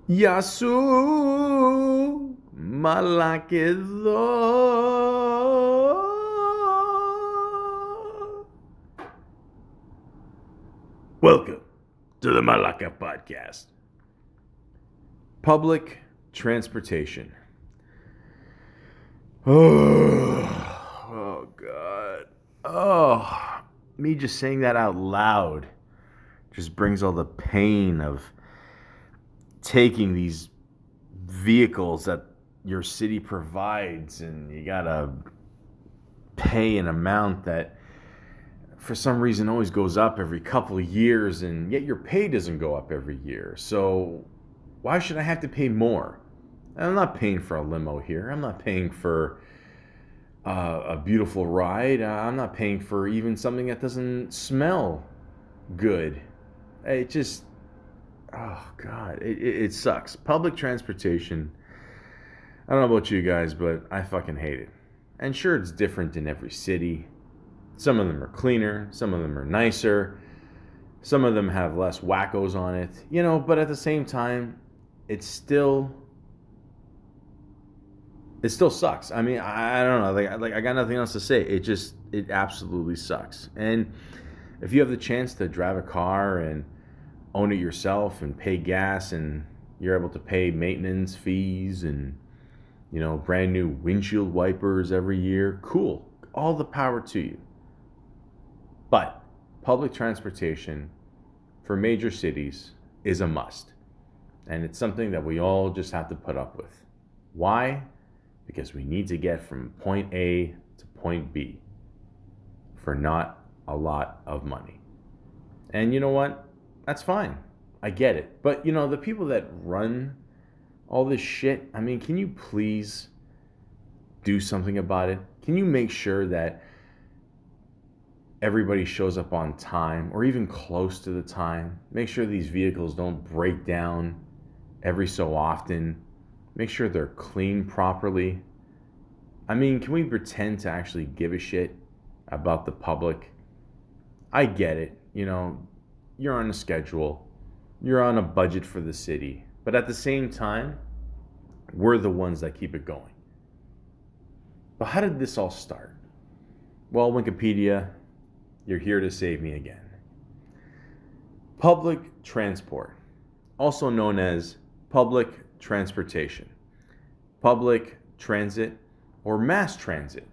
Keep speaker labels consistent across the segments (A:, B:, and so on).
A: Yasu Malakedo. Welcome to the Malaka podcast. Public transportation. Oh God. Oh, me just saying that out loud just brings all the pain of taking these vehicles that your city provides, and you gotta pay an amount that for some reason always goes up every couple of years, and yet your pay doesn't go up every year. So why should I have to pay more? I'm not paying for a limo here. I'm not paying for a beautiful ride. I'm not paying for even something that doesn't smell good. It just, oh God, it sucks. Public transportation, I don't know about you guys, but I fucking hate it. And sure, it's different in every city. Some of them are cleaner, some of them are nicer, some of them have less wackos on it, but at the same time, it still sucks. I mean, I don't know, like I got nothing else to say. It absolutely sucks. And if you have the chance to drive a car and own it yourself and pay gas, and you're able to pay maintenance fees and brand new windshield wipers every year, cool. All the power to you. But public transportation for major cities is a must. And it's something that we all just have to put up with. Why? Because we need to get from point A to point B for not a lot of money. And you know what? That's fine. I get it. But the people that run all this shit, I mean, can you please do something about it? Can you make sure that everybody shows up on time, or even close to the time? Make sure these vehicles don't break down every so often. Make sure they're cleaned properly. I mean, can we pretend to actually give a shit about the public? I get it. You're on a schedule. You're on a budget for the city. But at the same time, we're the ones that keep it going. But how did this all start? Well, Wikipedia, you're here to save me again. Public transport, also known as public transportation, public transit, or mass transit,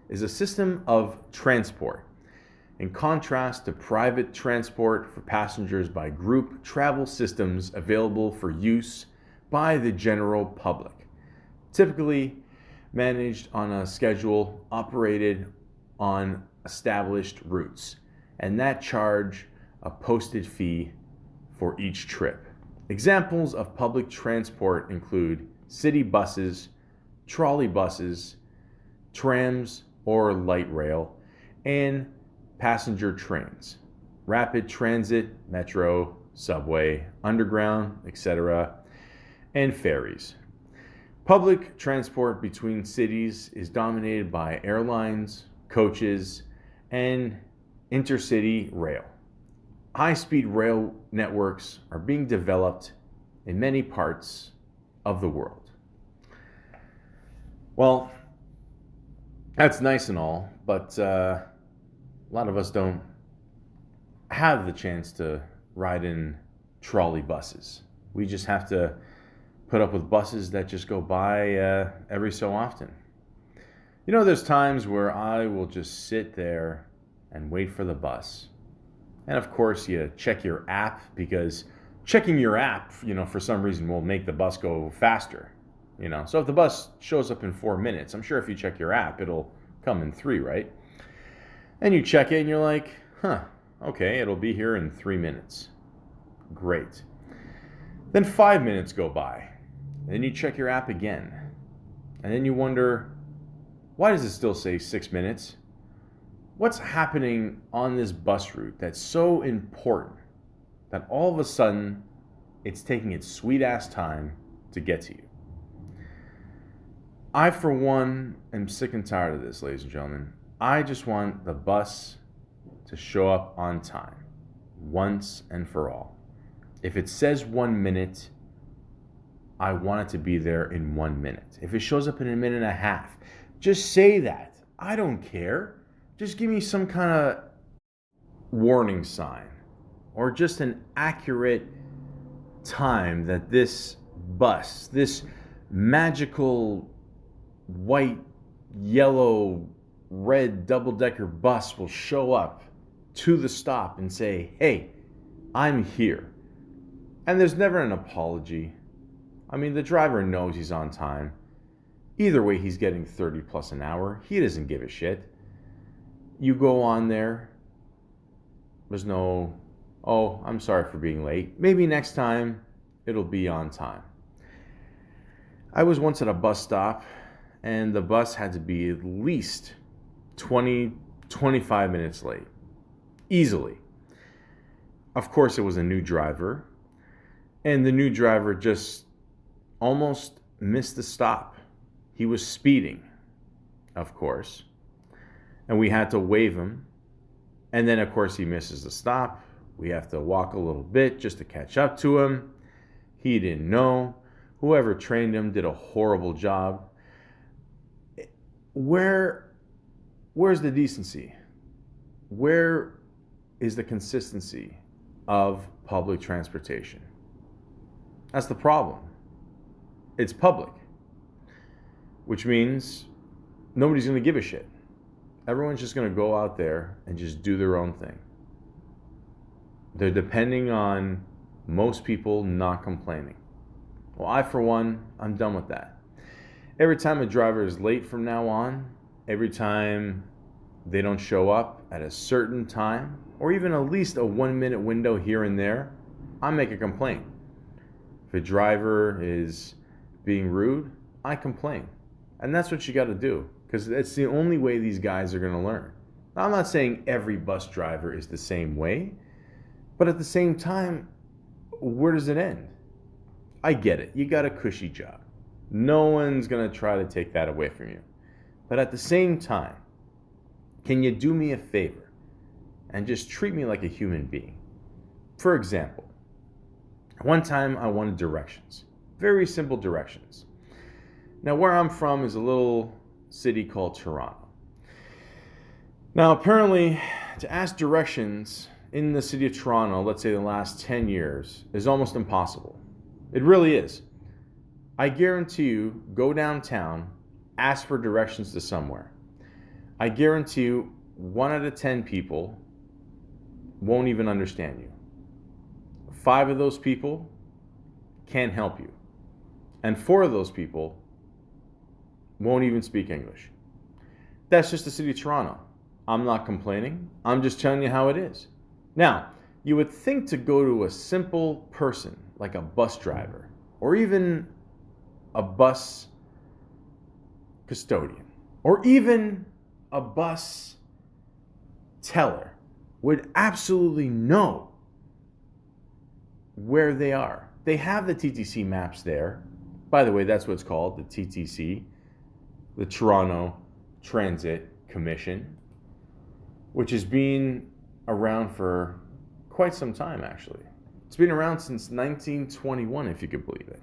A: is a system of transport. In contrast to private transport for passengers by group travel systems available for use by the general public, typically managed on a schedule, operated on established routes, and that charge a posted fee for each trip. Examples of public transport include city buses, trolley buses, trams or light rail, and passenger trains, rapid transit, metro, subway, underground, etc., and ferries. Public transport between cities is dominated by airlines, coaches, and intercity rail. High-speed rail networks are being developed in many parts of the world. Well, that's nice and all, but a lot of us don't have the chance to ride in trolley buses. We just have to put up with buses that just go by every so often. There's times where I will just sit there and wait for the bus. And of course, you check your app, because checking your app, for some reason will make the bus go faster. So if the bus shows up in 4 minutes, I'm sure if you check your app, it'll come in 3, right? And you check it and you're like, okay, it'll be here in 3 minutes. Great. Then 5 minutes go by. And then you check your app again. And then you wonder, why does it still say 6 minutes? What's happening on this bus route that's so important that all of a sudden it's taking its sweet ass time to get to you? I, for one, am sick and tired of this, ladies and gentlemen. I just want the bus to show up on time, once and for all. If it says 1 minute, I want it to be there in 1 minute. If it shows up in a minute and a half, just say that. I don't care. Just give me some kind of warning sign or just an accurate time that this bus, this magical white, yellow, red double-decker bus will show up to the stop and say, hey, I'm here. And there's never an apology. I mean, the driver knows he's on time. Either way, he's getting 30 plus an hour. He doesn't give a shit. You go on there. There's no, oh, I'm sorry for being late. Maybe next time it'll be on time. I was once at a bus stop, and the bus had to be at least 20, 25 minutes late. Easily. Of course, it was a new driver, and the new driver just almost missed the stop. He was speeding, of course, and we had to wave him. And then, of course, he misses the stop. We have to walk a little bit just to catch up to him. He didn't know. Whoever trained him did a horrible job. Where's the decency? Where is the consistency of public transportation? That's the problem. It's public, which means nobody's going to give a shit. Everyone's just going to go out there and just do their own thing. They're depending on most people not complaining. Well, I, for one, I'm done with that. Every time a driver is late from now on, every time they don't show up at a certain time, or even at least a 1 minute window here and there, I make a complaint. If a driver is being rude, I complain. And that's what you got to do, because it's the only way these guys are going to learn. Now, I'm not saying every bus driver is the same way, but at the same time, where does it end? I get it. You got a cushy job. No one's going to try to take that away from you. But at the same time, can you do me a favor and just treat me like a human being? For example, one time I wanted directions. Very simple directions. Now, where I'm from is a little city called Toronto. Now, apparently, to ask directions in the city of Toronto, let's say the last 10 years, is almost impossible. It really is. I guarantee you, go downtown, ask for directions to somewhere. I guarantee you, 1 out of 10 people won't even understand you. 5 of those people can't help you. And 4 of those people won't even speak English. That's just the city of Toronto. I'm not complaining. I'm just telling you how it is. Now, you would think to go to a simple person like a bus driver or even a bus custodian or even a bus teller would absolutely know where they are. They have the TTC maps there. By the way, that's what it's called, the TTC, the Toronto Transit Commission, which has been around for quite some time, actually. It's been around since 1921, if you could believe it.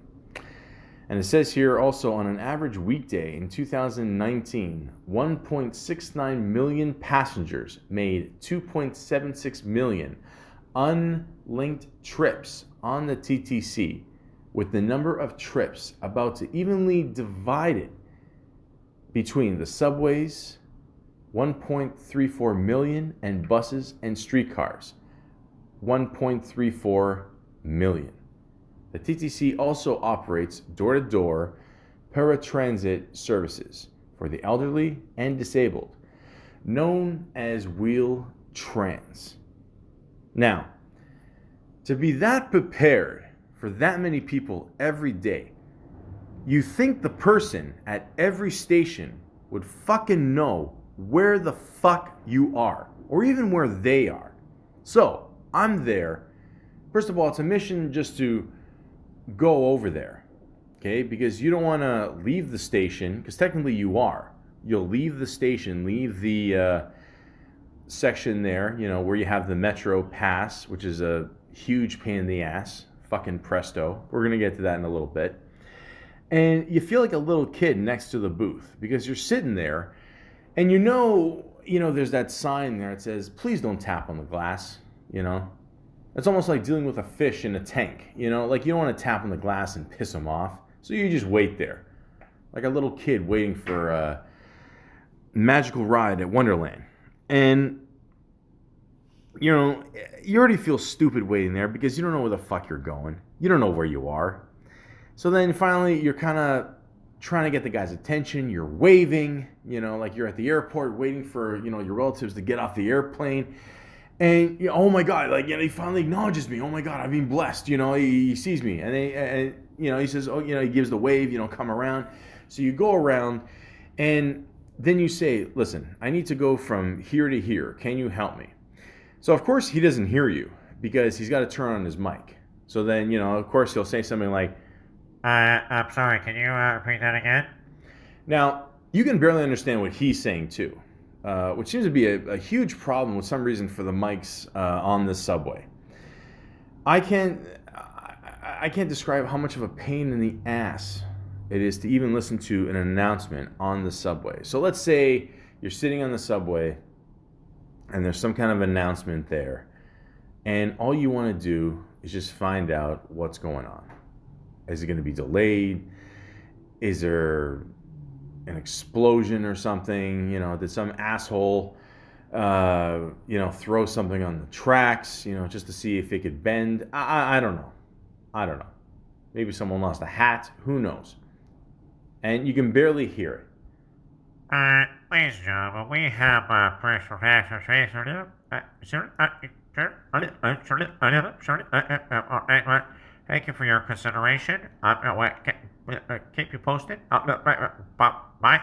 A: And it says here also, on an average weekday in 2019, 1.69 million passengers made 2.76 million unlinked trips on the TTC, with the number of trips about to evenly divided between the subways, 1.34 million, and buses and streetcars, 1.34 million. The TTC also operates door-to-door paratransit services for the elderly and disabled, known as Wheel Trans. Now, to be that prepared for that many people every day, you think the person at every station would fucking know where the fuck you are, or even where they are. So, I'm there. First of all, it's a mission just to go over there, okay? Because you don't want to leave the station, because technically you are. You'll leave the station, leave the section there, you know, where you have the Metro Pass, which is a huge pain in the ass. Fucking presto. We're going to get to that in a little bit. And you feel like a little kid next to the booth because you're sitting there and there's that sign there that says, please don't tap on the glass, you know. It's almost like dealing with a fish in a tank, like you don't want to tap on the glass and piss them off. So you just wait there, like a little kid waiting for a magical ride at Wonderland. And, you already feel stupid waiting there because you don't know where the fuck you're going. You don't know where you are. So then finally you're kind of trying to get the guy's attention. You're waving, like you're at the airport waiting for, your relatives to get off the airplane. And oh my God, he finally acknowledges me. Oh my God, I've been blessed. He sees me, and he says, oh, he gives the wave. Come around. So you go around, and then you say, listen, I need to go from here to here. Can you help me? So of course he doesn't hear you because he's got to turn on his mic. So then of course he'll say something like,
B: I'm sorry, can you repeat that again?
A: Now you can barely understand what he's saying too. Which seems to be a huge problem with some reason for the mics on this subway. I can't describe how much of a pain in the ass it is to even listen to an announcement on the subway. So let's say you're sitting on the subway and there's some kind of announcement there, and all you want to do is just find out what's going on. Is it going to be delayed? Is there an explosion or something? Did some asshole throw something on the tracks, just to see if it could bend? I don't know. Maybe someone lost a hat, who knows? And you can barely hear it.
B: Ladies and gentlemen, we have personal transportation. Thank you for your consideration. Keep you posted. Bye.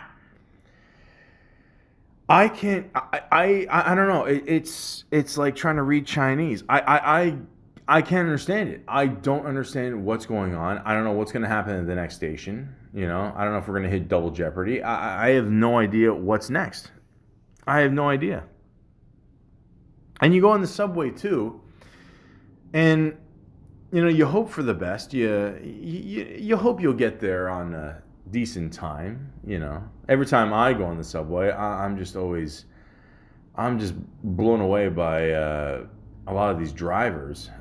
A: I can't. I don't know. It's like trying to read Chinese. I can't understand it. I don't understand what's going on. I don't know what's going to happen at the next station. I don't know if we're going to hit double jeopardy. I have no idea what's next. I have no idea. And you go on the subway too, and you hope for the best. You hope you'll get there on a decent time. Every time I go on the subway, I'm just blown away by a lot of these drivers.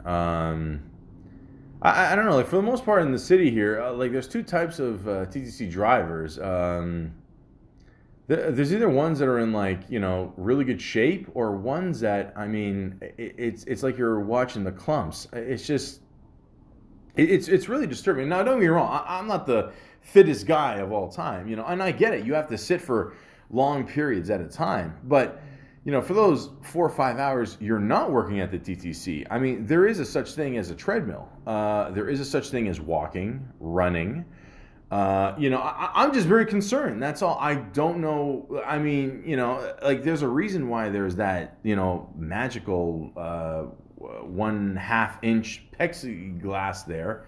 A: I don't know. For the most part in the city here, there's two types of TTC drivers. There's either ones that are in really good shape, or ones that it's like you're watching the clumps. It's really disturbing. Now, don't get me wrong. I'm not the fittest guy of all time, and I get it. You have to sit for long periods at a time, but for those 4 or 5 hours you're not working at the TTC. There is a such thing as a treadmill. There is a such thing as walking, running. I'm just very concerned. That's all. I don't know. There's a reason why there's that, magical 1/2 inch plexiglass there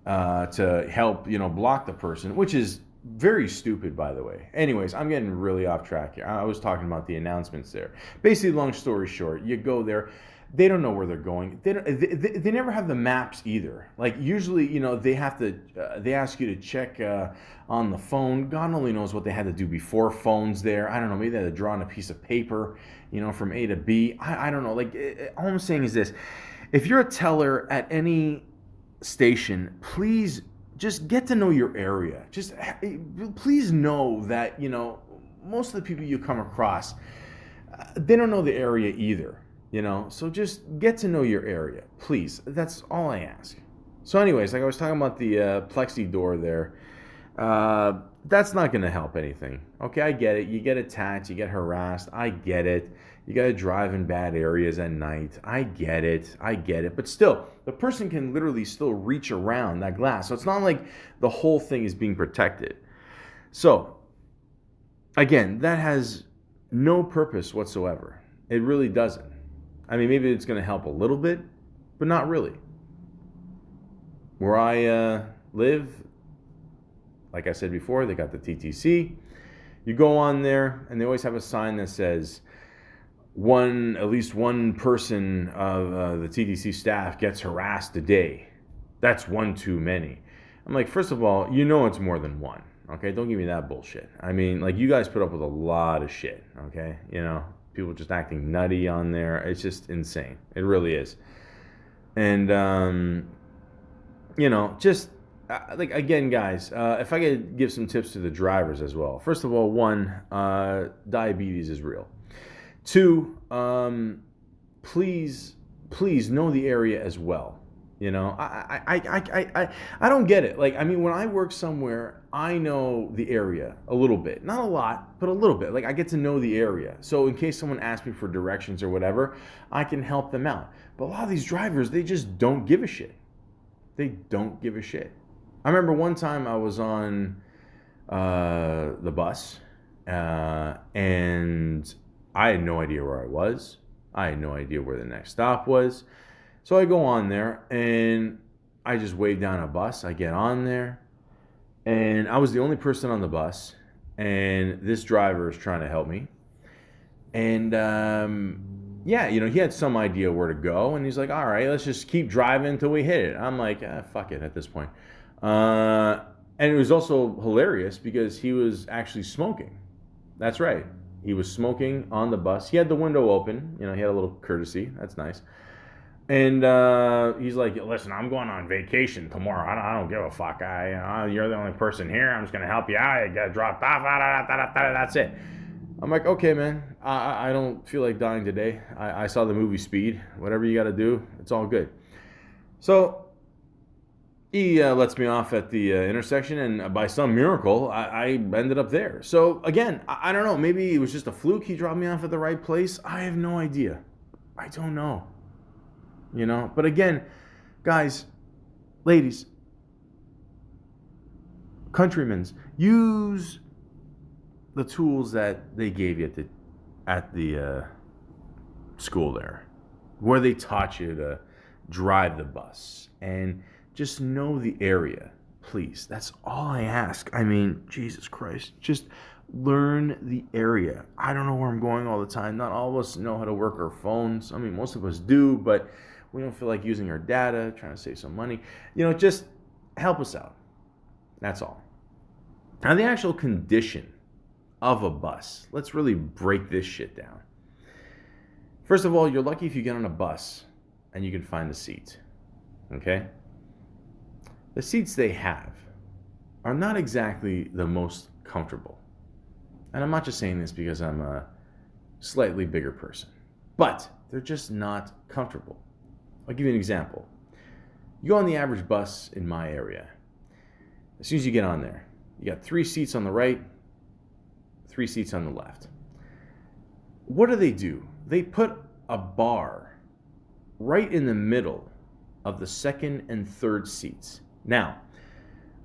A: to help, block the person, which is very stupid, by the way. Anyways, I'm getting really off track here. I was talking about the announcements there. Basically, long story short, you go there. They don't know where they're going. They never have the maps either. Usually, they have to. They ask you to check on the phone. God only knows what they had to do before phones there. I don't know. Maybe they had to draw on a piece of paper, from A to B. I don't know. All I'm saying is this: if you're a teller at any station, please just get to know your area. Just please know that most of the people you come across, they don't know the area either. So just get to know your area, please. That's all I ask. So anyways, I was talking about the plexi door there. That's not going to help anything. Okay, I get it. You get attacked, you get harassed. I get it. You got to drive in bad areas at night. I get it. But still, the person can literally still reach around that glass. So it's not like the whole thing is being protected. So, again, that has no purpose whatsoever. It really doesn't. Maybe it's going to help a little bit, but not really. Where I live, like I said before, they got the TTC. You go on there, and they always have a sign that says, at least one person of the TTC staff gets harassed a day. That's one too many. I'm like, first of all, you know it's more than one. Okay, don't give me that bullshit. I mean, like, you guys put up with a lot of shit. Okay, people just acting nutty on there. It's just insane. It really is. And just like, again, guys, if I could give some tips to the drivers as well. First of all, one, diabetes is real. Two, please know the area as well. I don't get it. Like, I mean, when I work somewhere, I know the area a little bit, not a lot, but a little bit. Like, I get to know the area, so in case someone asks me for directions or whatever, I can help them out. But a lot of these drivers, they just don't give a shit. They don't give a shit. I remember one time I was on the bus, and I had no idea where I was. I had no idea where the next stop was. So I go on there, and I just wave down a bus. I get on there, and I was the only person on the bus, and this driver is trying to help me. And yeah, he had some idea where to go, and he's like, all right, let's just keep driving until we hit it. I'm like, fuck it at this point. And it was also hilarious because he was actually smoking. That's right. He was smoking on the bus. He had the window open. He had a little courtesy. That's nice. And he's like, listen, I'm going on vacation tomorrow. I don't give a fuck. You're the only person here. I'm just going to help you out. I got dropped off. That's it. I'm like, okay, man. I don't feel like dying today. I saw the movie Speed. Whatever you got to do, it's all good. So he lets me off at the intersection, and by some miracle, I ended up there. So again, I don't know. Maybe it was just a fluke. He dropped me off at the right place. I have no idea. I don't know. But again, guys, ladies, countrymen, use the tools that they gave you at the school there, where they taught you to drive the bus, and just know the area, please. That's all I ask. I mean, Jesus Christ, just learn the area. I don't know where I'm going all the time. Not all of us know how to work our phones. I mean, most of us do, but we don't feel like using our data, trying to save some money. Just help us out. That's all. Now, the actual condition of a bus. Let's really break this shit down. First of all, you're lucky if you get on a bus and you can find the seat. Okay? The seats they have are not exactly the most comfortable. And I'm not just saying this because I'm a slightly bigger person, but they're just not comfortable. I'll give you an example. You go on the average bus in my area. As soon as you get on there, you got 3 seats on the right, 3 seats on the left. What do? They put a bar right in the middle of the second and third seats. Now,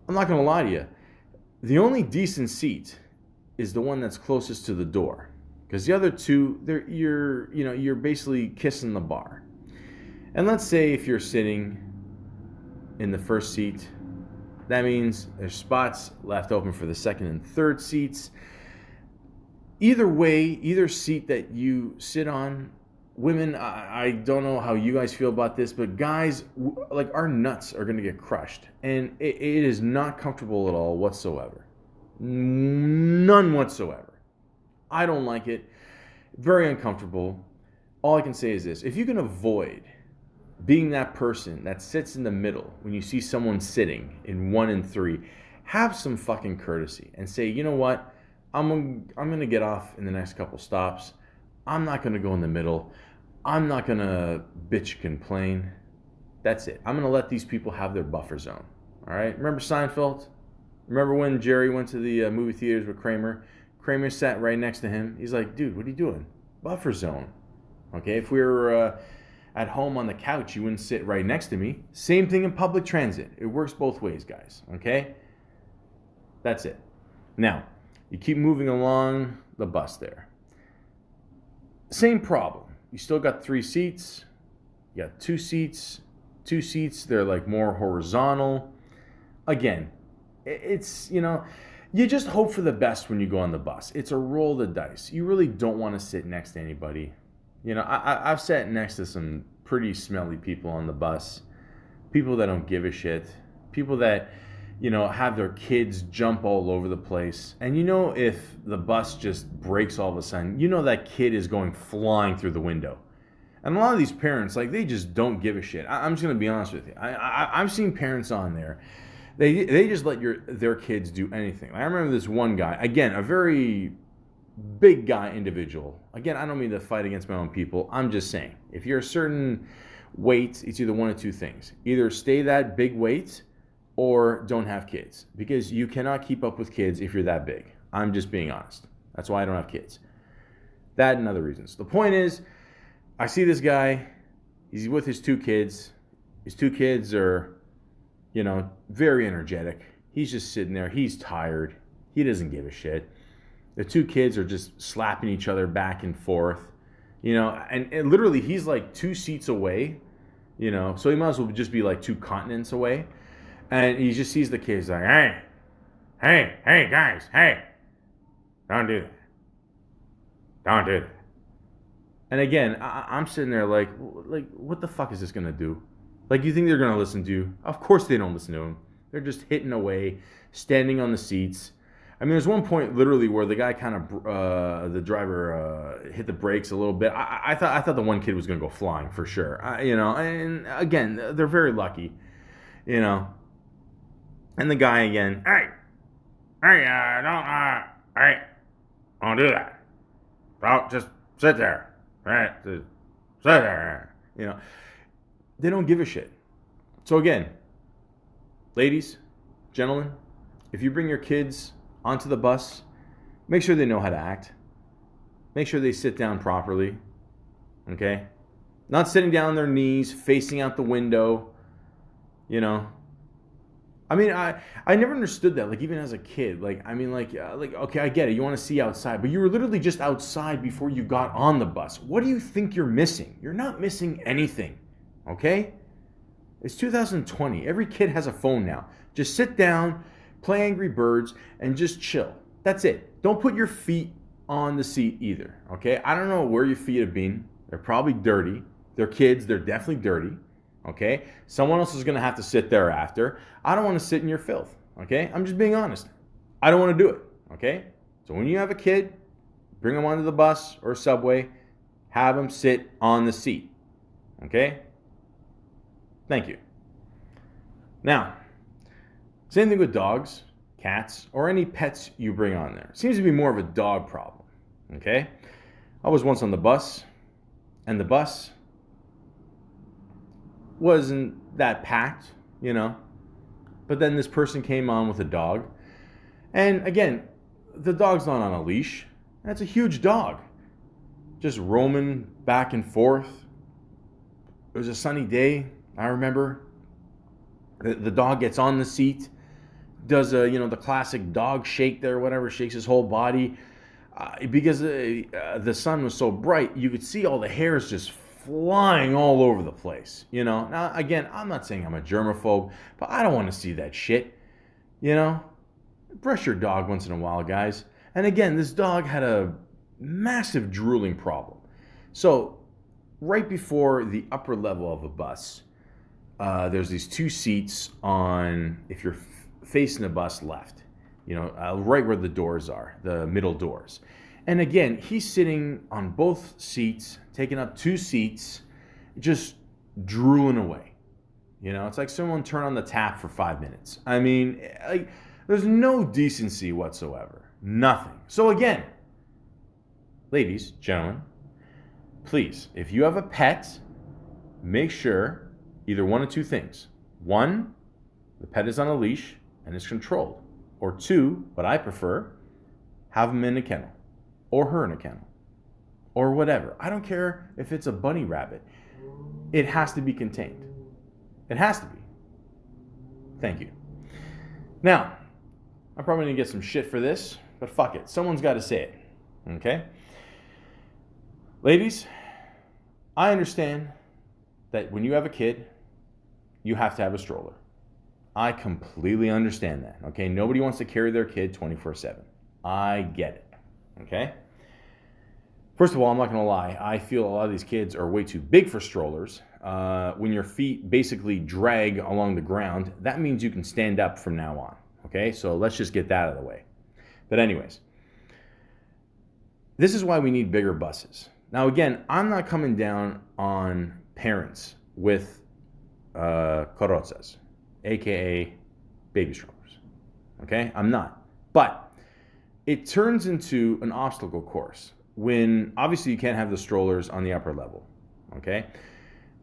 A: I'm not going to lie to you. The only decent seat is the one that's closest to the door, because the other two, you're basically kissing the bar. And let's say if you're sitting in the first seat, that means there's spots left open for the second and third seats. Either way, either seat that you sit on, women, I don't know how you guys feel about this, but guys, like, our nuts are going to get crushed. And it is not comfortable at all whatsoever. None whatsoever. I don't like it. Very uncomfortable. All I can say is this. If you can avoid being that person that sits in the middle when you see someone sitting in 1 and 3, have some fucking courtesy and say, you know what? I'm going to get off in the next couple stops. I'm not going to go in the middle. I'm not going to bitch complain. That's it. I'm going to let these people have their buffer zone. All right? Remember Seinfeld? Remember when Jerry went to the movie theaters with Kramer? Kramer sat right next to him. He's like, dude, what are you doing? Buffer zone. Okay? If we were at home on the couch, you wouldn't sit right next to me. Same thing in public transit. It works both ways, guys. Okay? That's it. Now, you keep moving along the bus there. Same problem. You still got 3 seats. You got 2 seats. 2 seats, they're like more horizontal. Again, it's, you just hope for the best when you go on the bus. It's a roll of the dice. You really don't want to sit next to anybody. I've sat next to some pretty smelly people on the bus. People that don't give a shit. People that, have their kids jump all over the place. And if the bus just breaks all of a sudden, that kid is going flying through the window. And a lot of these parents, like, they just don't give a shit. I'm just going to be honest with you. I've seen parents on there. They just let their kids do anything. I remember this one guy, again, a very big guy individual. Again, I don't mean to fight against my own people. I'm just saying, if you're a certain weight, it's either one of two things. Either stay that big weight or don't have kids. Because you cannot keep up with kids if you're that big. I'm just being honest. That's why I don't have kids. That and other reasons. The point is, I see this guy, he's with his two kids. His two kids are, very energetic. He's just sitting there. He's tired. He doesn't give a shit. The two kids are just slapping each other back and forth, and literally he's like 2 seats away, so he might as well just be like 2 continents away. And he just sees the kids like, hey, guys, hey, don't do that. Don't do that. And again, I'm sitting there like, what the fuck is this going to do? Like, you think they're going to listen to you? Of course they don't listen to him. They're just hitting away, standing on the seats. I mean, there's one point literally where the guy kind of, the driver hit the brakes a little bit. I thought the one kid was going to go flying for sure. And again, they're very lucky, And the guy again, don't do that. Don't just sit there. Right? Sit there. They don't give a shit. So again, ladies, gentlemen, if you bring your kids onto the bus, make sure they know how to act. Make sure they sit down properly. Okay? Not sitting down on their knees, facing out the window. I mean, I never understood that, like, even as a kid. Okay, I get it. You want to see outside. But you were literally just outside before you got on the bus. What do you think you're missing? You're not missing anything. Okay? It's 2020. Every kid has a phone now. Just sit down, play Angry Birds, and just chill. That's it. Don't put your feet on the seat either. Okay? I don't know where your feet have been. They're probably dirty. They're kids. They're definitely dirty. Okay? Someone else is going to have to sit there after. I don't want to sit in your filth. Okay? I'm just being honest. I don't want to do it. Okay? So when you have a kid, bring them onto the bus or subway, have them sit on the seat. Okay? Thank you. Now, same thing with dogs, cats, or any pets you bring on there. It seems to be more of a dog problem. Okay? I was once on the bus, and the bus wasn't that packed, But then this person came on with a dog. And again, the dog's not on a leash. That's a huge dog. Just roaming back and forth. It was a sunny day, I remember. The dog gets on the seat, does the classic dog shake there, whatever, shakes his whole body. Because the sun was so bright, you could see all the hairs just flying all over the place, Now, again, I'm not saying I'm a germaphobe, but I don't want to see that shit, Brush your dog once in a while, guys. And again, this dog had a massive drooling problem. So, right before the upper level of a bus, there's these 2 seats on, if you're facing the bus left, right where the doors are, the middle doors. And again, he's sitting on both seats, taking up 2 seats, just drooling away. It's like someone turned on the tap for 5 minutes. I mean, there's no decency whatsoever. Nothing. So again, ladies, gentlemen, please, if you have a pet, make sure either one of 2 things. 1, the pet is on a leash and is controlled. Or 2, what I prefer, have him in a kennel. Or her in a kennel. Or whatever. I don't care if it's a bunny rabbit. It has to be contained. It has to be. Thank you. Now, I'm probably going to get some shit for this, but fuck it. Someone's got to say it. Okay? Ladies, I understand that when you have a kid, you have to have a stroller. I completely understand that. Okay? Nobody wants to carry their kid 24/7. I get it. Okay? First of all, I'm not going to lie. I feel a lot of these kids are way too big for strollers. when your feet basically drag along the ground, that means you can stand up from now on. Okay, so let's just get that out of the way. But anyways, this is why we need bigger buses. Now again, I'm not coming down on parents with carrozas, aka baby strollers. Okay, I'm not. But it turns into an obstacle course when obviously you can't have the strollers on the upper level. Okay,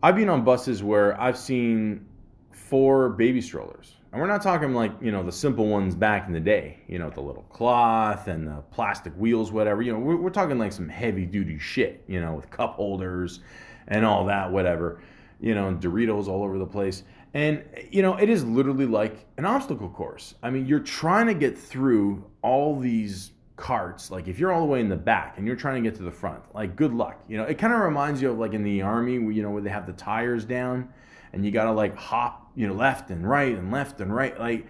A: I've been on buses where I've seen 4 baby strollers. And we're not talking like, the simple ones back in the day, the little cloth and the plastic wheels, whatever. We're talking like some heavy duty shit, with cup holders and all that, whatever, Doritos all over the place. And, it is literally like an obstacle course. I mean, you're trying to get through all these carts. Like if you're all the way in the back and you're trying to get to the front, like good luck. It kind of reminds you of like in the army, where they have the tires down and you got to like hop, left and right and left and right. Like,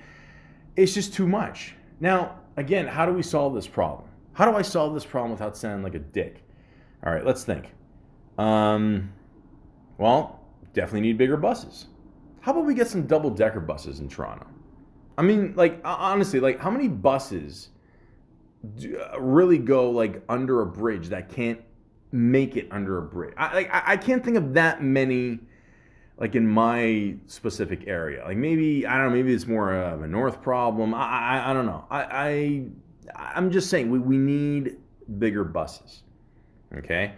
A: it's just too much. Now, again, how do we solve this problem? How do I solve this problem without sounding like a dick? All right, let's think. Well, definitely need bigger buses. How about we get some double-decker buses in Toronto? I mean, like, honestly, like, how many buses really go, like, under a bridge that can't make it under a bridge? I can't think of that many, like in my specific area. Like maybe, I don't know, maybe it's more of a north problem. I don't know. I'm just saying we need bigger buses. Okay?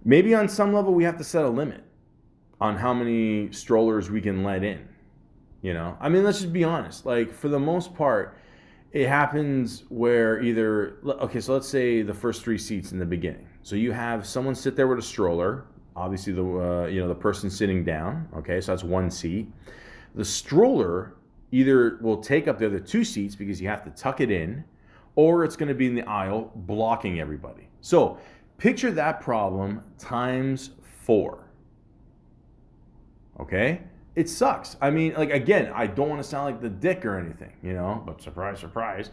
A: Maybe on some level we have to set a limit on how many strollers we can let in. I mean, let's just be honest. Like for the most part, it happens where either, okay, so let's say the first 3 seats in the beginning. So you have someone sit there with a stroller. Obviously, the person sitting down. Okay, so that's 1 seat. The stroller either will take up the other 2 seats because you have to tuck it in, or it's going to be in the aisle blocking everybody. So picture that problem times 4. Okay, it sucks. I mean, like again, I don't want to sound like the dick or anything, but surprise, surprise.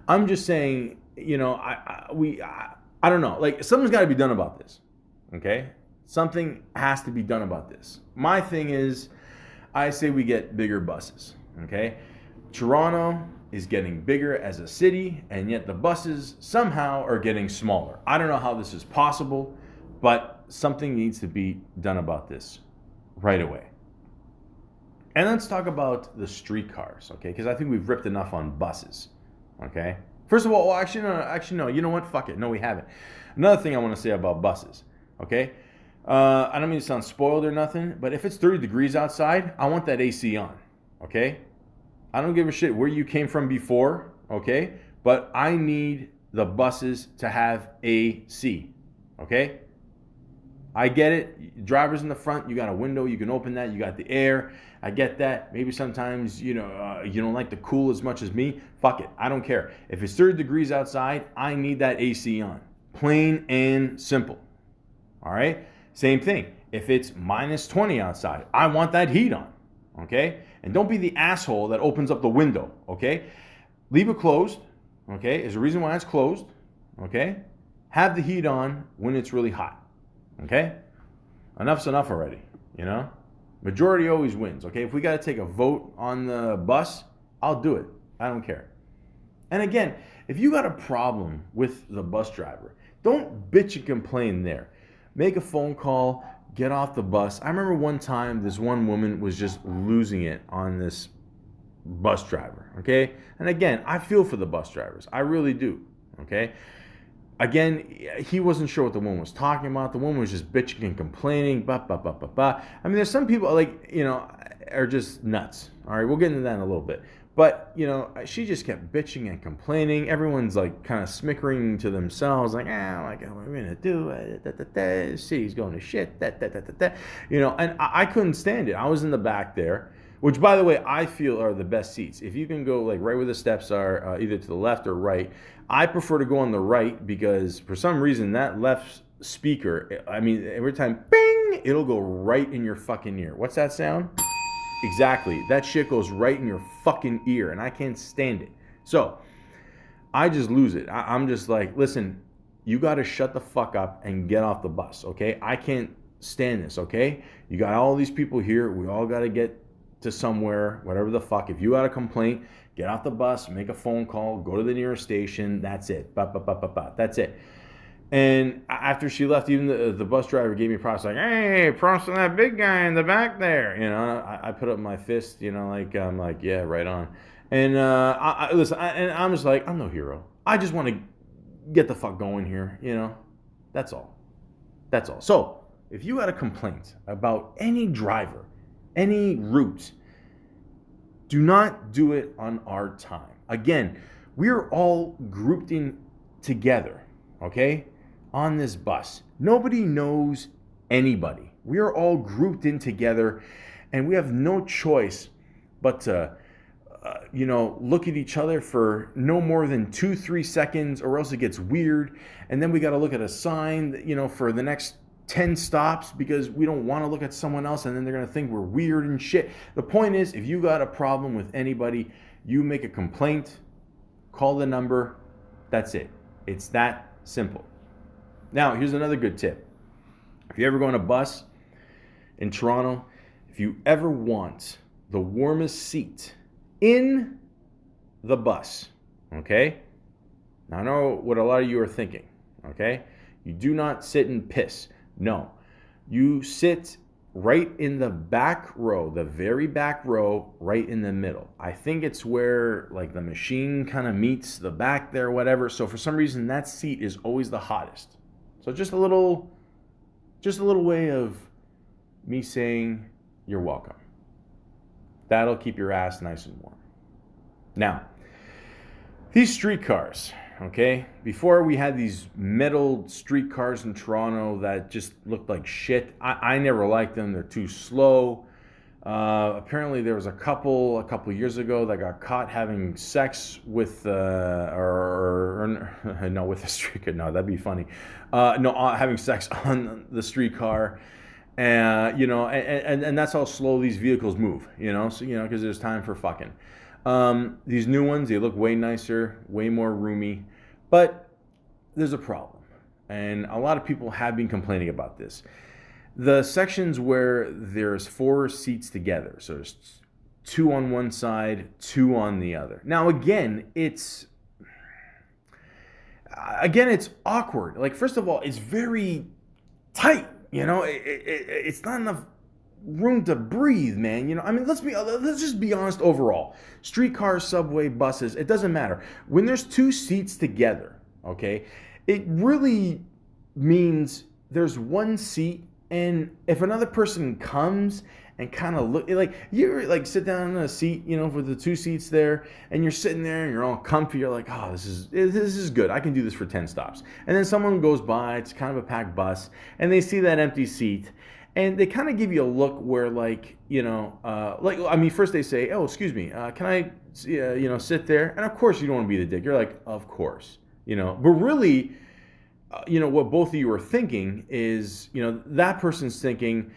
A: I'm just saying, I don't know. Like something's got to be done about this. Okay. Something has to be done about this. My thing is, I say we get bigger buses, okay? Toronto is getting bigger as a city, and yet the buses somehow are getting smaller. I don't know how this is possible, but something needs to be done about this right away. And let's talk about the streetcars, okay? Because I think we've ripped enough on buses, okay? First of all, actually no. You know what? Fuck it. No, we haven't. Another thing I want to say about buses, okay? I don't mean to sound spoiled or nothing, but if it's 30 degrees outside, I want that AC on, okay? I don't give a shit where you came from before, okay? But I need the buses to have AC, okay? I get it. Drivers in the front, you got a window, you can open that, you got the air. I get that. Maybe sometimes, you don't like the cool as much as me. Fuck it. I don't care. If it's 30 degrees outside, I need that AC on. Plain and simple. All right? Same thing. If it's minus 20 outside, I want that heat on, okay? And don't be the asshole that opens up the window, okay? Leave it closed, okay? There's a reason why it's closed, okay? Have the heat on when it's really hot, okay? Enough's enough already, Majority always wins, okay? If we got to take a vote on the bus, I'll do it. I don't care. And again, if you got a problem with the bus driver, don't bitch and complain there. Make a phone call, get off the bus. I remember one time this one woman was just losing it on this bus driver, okay? And again, I feel for the bus drivers. I really do, okay? Again, he wasn't sure what the woman was talking about. The woman was just bitching and complaining. I mean, there's some people are just nuts. All right, we'll get into that in a little bit. But, she just kept bitching and complaining. Everyone's like kind of smickering to themselves, like, what are we going to do? The city's going to shit. And I couldn't stand it. I was in the back there, which, by the way, I feel are the best seats. If you can go like right where the steps are, either to the left or right, I prefer to go on the right because for some reason that left speaker, I mean, every time, bing, it'll go right in your fucking ear. What's that sound? Exactly. That shit goes right in your fucking ear, and I can't stand it. So I just lose it. I'm just like, listen, you got to shut the fuck up and get off the bus, okay? I can't stand this, okay? You got all these people here. We all got to get to somewhere, whatever the fuck. If you got a complaint, get off the bus, make a phone call, go to the nearest station. That's it. That's it. And after she left, even the bus driver gave me props, like, hey, props to that big guy in the back there. I put up my fist, I'm like, yeah, right on. And listen, and I'm just like, I'm no hero. I just want to get the fuck going here, That's all. That's all. So, if you had a complaint about any driver, any route, do not do it on our time. Again, we're all grouped in together, okay, on this bus. Nobody knows anybody. We are all grouped in together, and we have no choice but to, look at each other for no more than 2-3 seconds, or else it gets weird. And then we got to look at a sign, for the next 10 stops because we don't want to look at someone else, and then they're going to think we're weird and shit. The point is, if you got a problem with anybody, you make a complaint, call the number, that's it. It's that simple. Now, here's another good tip. If you ever go on a bus in Toronto, if you ever want the warmest seat in the bus, okay? Now, I know what a lot of you are thinking, okay? You do not sit and piss. No, you sit right in the back row, the very back row, right in the middle. I think it's where like the machine kind of meets the back there, whatever. So for some reason, that seat is always the hottest. So just a little way of me saying you're welcome. That'll keep your ass nice and warm. Now, these streetcars, okay? Before we had these metal streetcars in Toronto that just looked like shit. I never liked them. They're too slow. Apparently there was a couple years ago that got caught having sex with, with a streetcar. No, that'd be funny. Having sex on the streetcar. And that's how slow these vehicles move, so, because there's time for fucking. These new ones, they look way nicer, way more roomy, but there's a problem. And a lot of people have been complaining about this. The sections where there's 4 seats together, so there's 2 on one side, 2 on the other. Now, again, it's awkward. Like, first of all, it's very tight, it's not enough room to breathe, man. Let's just be honest overall. Streetcars, subway, buses, it doesn't matter. When there's 2 seats together, okay, it really means there's 1 seat, and if another person comes and kind of look, like, you like sit down in a seat, with the 2 seats there, and you're sitting there and you're all comfy, you're like, oh, this is good. I can do this for 10 stops. And then someone goes by, it's kind of a packed bus, and they see that empty seat, and they kind of give you a look where, like, first they say, oh, excuse me, can I, sit there? And of course you don't want to be the dick. You're like, of course, but really, what both of you are thinking is, that person's thinking,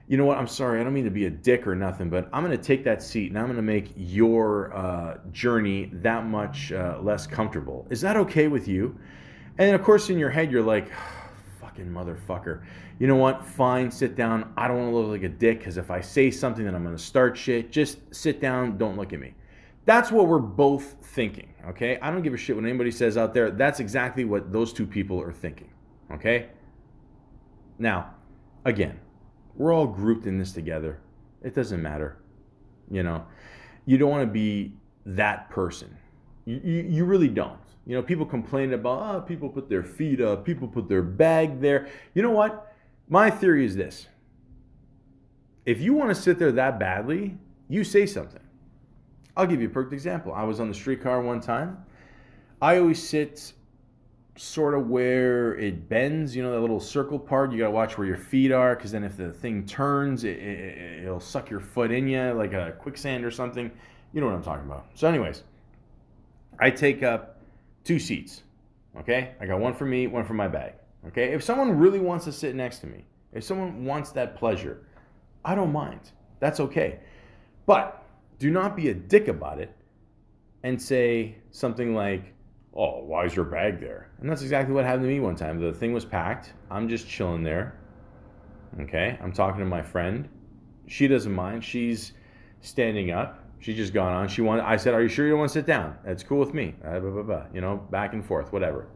A: you know what, I'm sorry, I don't mean to be a dick or nothing, but I'm going to take that seat and I'm going to make your journey that much less comfortable. Is that okay with you? And then, of course, in your head, you're like, fucking motherfucker. You know what? Fine, sit down. I don't want to look like a dick, because if I say something, then I'm going to start shit. Just sit down. Don't look at me. That's what we're both thinking, okay? I don't give a shit what anybody says out there. That's exactly what those 2 people are thinking, okay? Now, again, we're all grouped in this together. It doesn't matter, You don't want to be that person. You really don't. People complain about, people put their feet up, people put their bag there. You know what? My theory is this. If you want to sit there that badly, you say something. I'll give you a perfect example. I was on the streetcar one time. I always sit sort of where it bends, that little circle part. You got to watch where your feet are, because then if the thing turns, it'll suck your foot in you like a quicksand or something. You know what I'm talking about. So anyways, I take up 2 seats, okay? I got 1 for me, 1 for my bag, okay? If someone really wants to sit next to me, if someone wants that pleasure, I don't mind. That's okay. But do not be a dick about it and say something like, oh, why is your bag there? And that's exactly what happened to me one time. The thing was packed. I'm just chilling there. Okay, I'm talking to my friend. She doesn't mind. She's standing up. She's just gone on. I said, "Are you sure you don't want to sit down?" That's cool with me. Blah, blah, blah. You know, back and forth, whatever.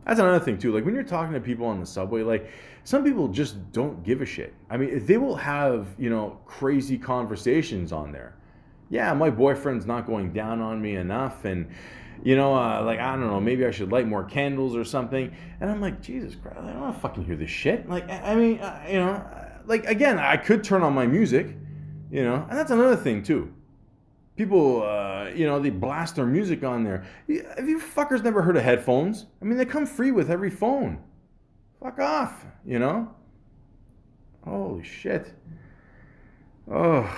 A: That's another thing too. Like when you're talking to people on the subway, like some people just don't give a shit. I mean, they will have, crazy conversations on there. Yeah, my boyfriend's not going down on me enough, and like I don't know, maybe I should light more candles or something. And I'm like, Jesus Christ, I don't want to fucking hear this shit. Like, I mean, like again, I could turn on my music, and that's another thing too. People, they blast their music on there. Have you fuckers never heard of headphones? I mean, they come free with every phone. Fuck off, Holy shit. Oh,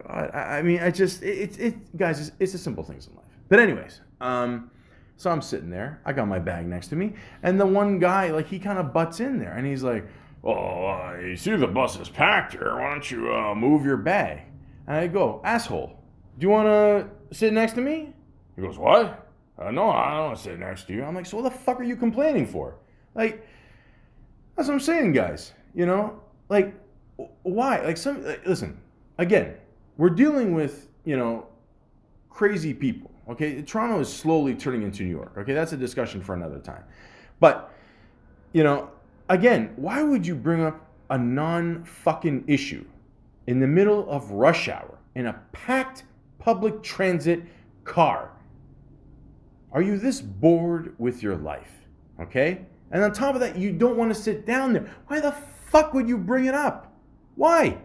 A: God. I mean, guys, it's the simple things in life. But anyways, so I'm sitting there. I got my bag next to me. And the one guy, like, he kind of butts in there. And he's like, "Oh, you see the bus is packed here. Why don't you move your bag?" And I go, "Asshole. Do you want to sit next to me?" He goes, "What? No, I don't want to sit next to you." I'm like, "So what the fuck are you complaining for?" Like, that's what I'm saying, guys. Like, why? Like, listen, again, we're dealing with, crazy people, okay? Toronto is slowly turning into New York, okay? That's a discussion for another time. But, again, why would you bring up a non-fucking issue in the middle of rush hour in a packed public transit car? Are you this bored with your life? Okay? And on top of that, you don't want to sit down there. Why the fuck would you bring it up? Why?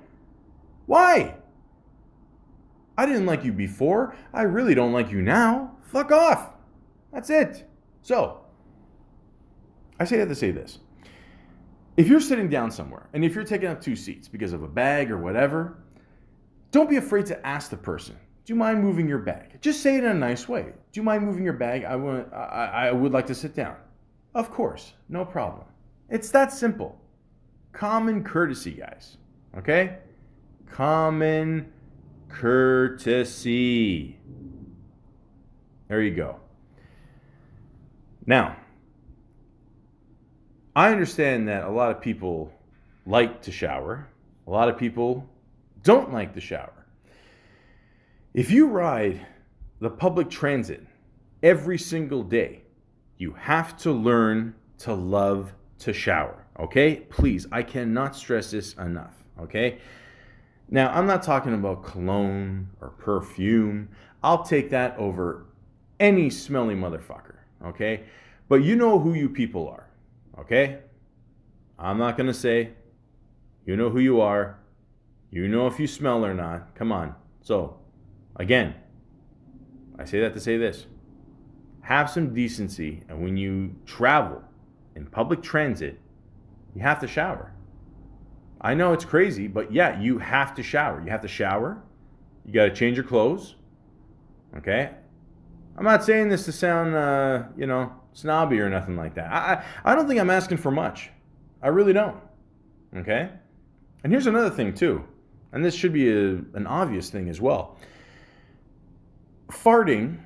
A: I didn't like you before. I really don't like you now. Fuck off. That's it. So, I say that to say this. If you're sitting down somewhere, and if you're taking up 2 seats because of a bag or whatever, don't be afraid to ask the person, "Do you mind moving your bag?" Just say it in a nice way. "Do you mind moving your bag? I would like to sit down." Of course, no problem. It's that simple. Common courtesy, guys. Okay? Common courtesy. There you go. Now, I understand that a lot of people like to shower. A lot of people don't like to shower. If you ride the public transit every single day, you have to learn to love to shower, okay? Please, I cannot stress this enough, okay? Now, I'm not talking about cologne or perfume. I'll take that over any smelly motherfucker, okay? But you know who you people are, okay? I'm not going to say, you know who you are. You know if you smell or not. Come on. So, again, I say that to say this. Have some decency, and when you travel in public transit, you have to shower. I know it's crazy, but yeah, you have to shower. You have to shower. You got to change your clothes. Okay? I'm not saying this to sound, snobby or nothing like that. I don't think I'm asking for much. I really don't. Okay? And here's another thing, too. And this should be an obvious thing as well. Farting,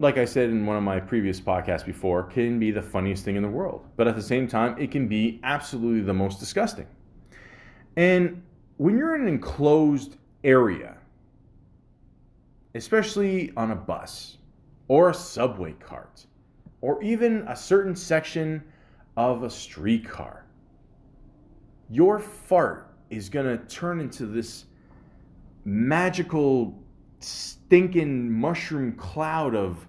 A: like I said in one of my previous podcasts before, can be the funniest thing in the world. But at the same time, it can be absolutely the most disgusting. And when you're in an enclosed area, especially on a bus or a subway cart, or even a certain section of a streetcar, your fart is going to turn into this magical stinking mushroom cloud of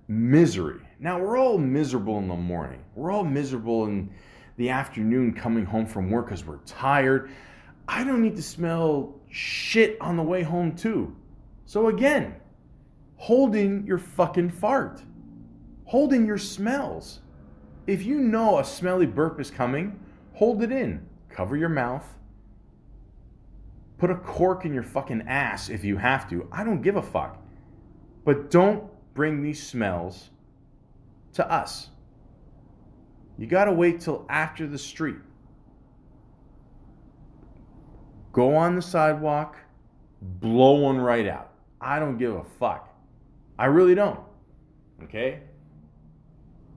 A: misery. Now, we're all miserable in the morning. We're all miserable in the afternoon coming home from work because we're tired. I don't need to smell shit on the way home too. So again, hold in your fucking fart. Hold in your smells. If you know a smelly burp is coming, hold it in. Cover your mouth. Put a cork in your fucking ass if you have to. I don't give a fuck. But don't bring these smells to us. You gotta wait till after the street. Go on the sidewalk, blow one right out. I don't give a fuck. I really don't. Okay?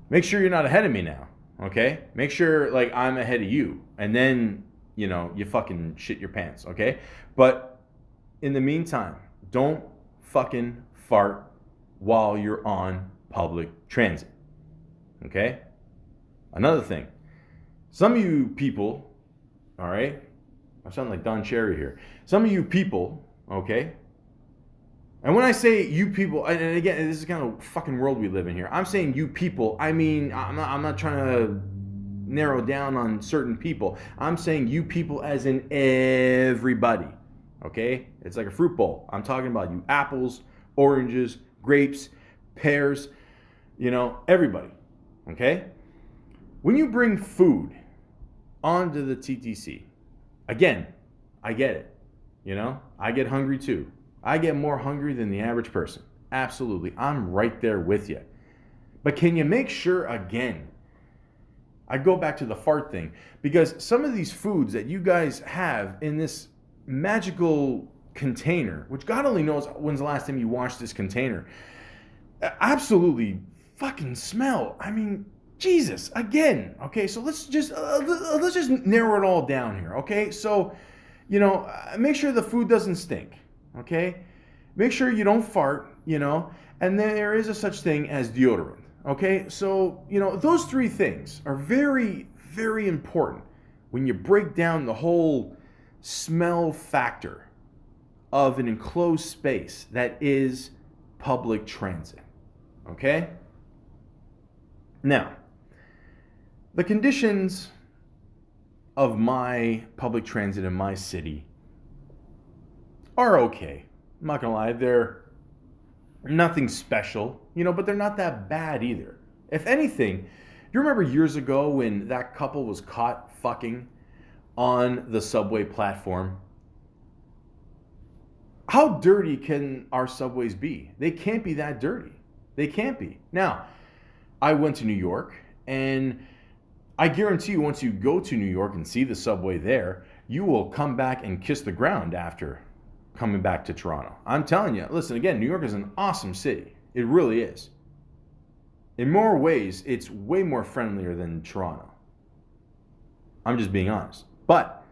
A: Make sure you're not ahead of me now. okay? Make sure like I'm ahead of you, and then you fucking shit your pants, okay? But in the meantime, don't fucking fart while you're on public transit, okay? Another thing, some of you people, all right, I sound like Don Cherry here. Some of you people, okay, and when I say you people, and again, this is the kind of fucking world we live in here. I'm saying you people. I mean, I'm not trying to narrow down on certain people. I'm saying you people as in everybody. Okay? It's like a fruit bowl. I'm talking about you apples, oranges, grapes, pears, everybody. Okay? When you bring food onto the TTC, again, I get it. I get hungry too. I get more hungry than the average person. Absolutely. I'm right there with you. But can you make sure, again, I go back to the fart thing, because some of these foods that you guys have in this magical container, which God only knows when's the last time you washed this container, absolutely fucking smell. I mean, Jesus, again. Okay, so let's just narrow it all down here. Okay, so make sure the food doesn't stink. Okay, make sure you don't fart. And there is a such thing as deodorant. Okay, so those three things are very, very important when you break down the whole smell factor of an enclosed space that is public transit. Okay? Now, the conditions of my public transit in my city are okay. I'm not gonna lie, they're nothing special, but they're not that bad either. If anything, you remember years ago when that couple was caught fucking on the subway platform? How dirty can our subways be? They can't be that dirty. They can't be. Now, I went to New York, and I guarantee you, once you go to New York and see the subway there, you will come back and kiss the ground after coming back to Toronto. I'm telling you, listen, again, New York is an awesome city. It really is. In more ways, it's way more friendlier than Toronto. I'm just being honest. But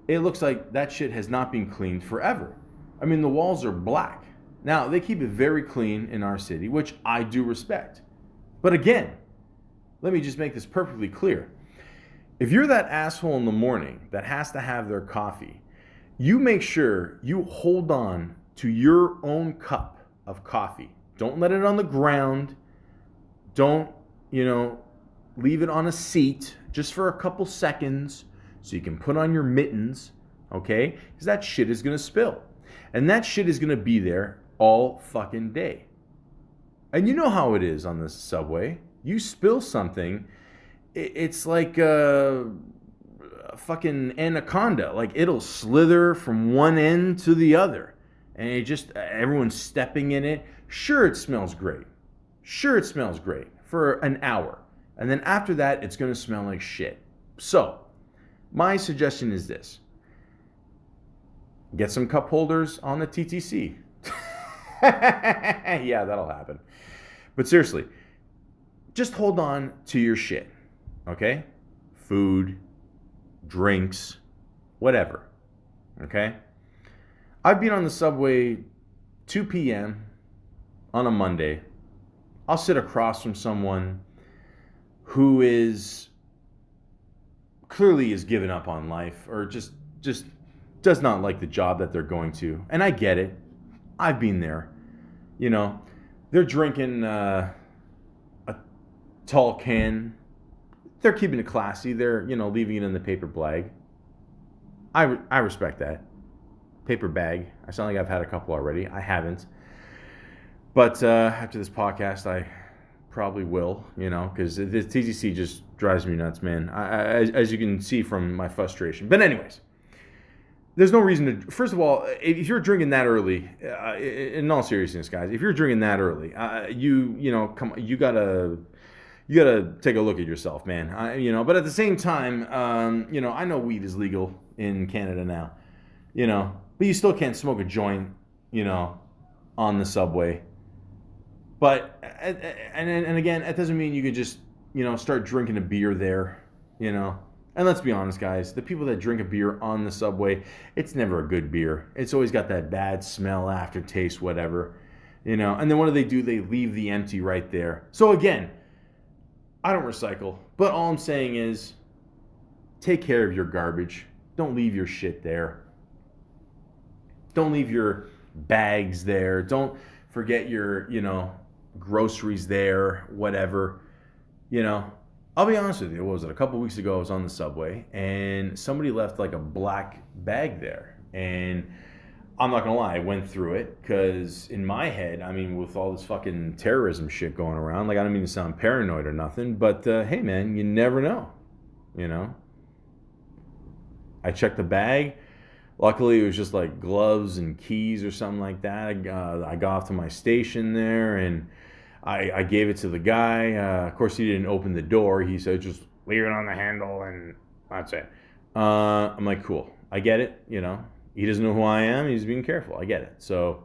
A: it looks like that shit has not been cleaned forever. I mean, the walls are black. Now, they keep it very clean in our city, which I do respect. But again, let me just make this perfectly clear. If you're that asshole in the morning that has to have their coffee, you make sure you hold on to your own cup of coffee. Don't let it on the ground. Don't, leave it on a seat just for a couple seconds so you can put on your mittens, okay? Because that shit is going to spill. And that shit is going to be there all fucking day. And you know how it is on the subway. You spill something, it's like a fucking anaconda. Like, it'll slither from one end to the other, and everyone's stepping in it. Sure, it smells great for an hour, and then after that it's going to smell like shit. So my suggestion is this: get some cup holders on the TTC. Yeah, that'll happen. But seriously, just hold on to your shit, okay? Food, drinks, whatever, okay? I've been on the subway 2 p.m. on a Monday. I'll sit across from someone who is clearly given up on life, or just does not like the job that they're going to. And I get it. I've been there. They're drinking a tall can. They're keeping it classy. They're, leaving it in the paper bag. I respect that. Paper bag. I sound like I've had a couple already. I haven't. But after this podcast, I probably will, because the TTC just drives me nuts, man. As you can see from my frustration. But anyways, there's no reason to. First of all, if you're drinking that early, in all seriousness, guys, if you're drinking that early, you gotta take a look at yourself, man. But at the same time, I know weed is legal in Canada now, but you still can't smoke a joint, on the subway. But and again, that doesn't mean you could just start drinking a beer there, And let's be honest, guys, the people that drink a beer on the subway, it's never a good beer. It's always got that bad smell, aftertaste, whatever, And then what do? They leave the empty right there. So again, I don't recycle, but all I'm saying is take care of your garbage. Don't leave your shit there. Don't leave your bags there. Don't forget your, groceries there, whatever. I'll be honest with you. What was it? A couple weeks ago, I was on the subway and somebody left like a black bag there. And I'm not going to lie, I went through it because in my head, with all this fucking terrorism shit going around, like I don't mean to sound paranoid or nothing, but hey man, you never know, I checked the bag. Luckily, it was just like gloves and keys or something like that. I got off to my station there and I gave it to the guy. Of course, he didn't open the door. He said, just leave it on the handle and that's it. I'm like, cool. I get it. He doesn't know who I am. He's being careful. I get it. So,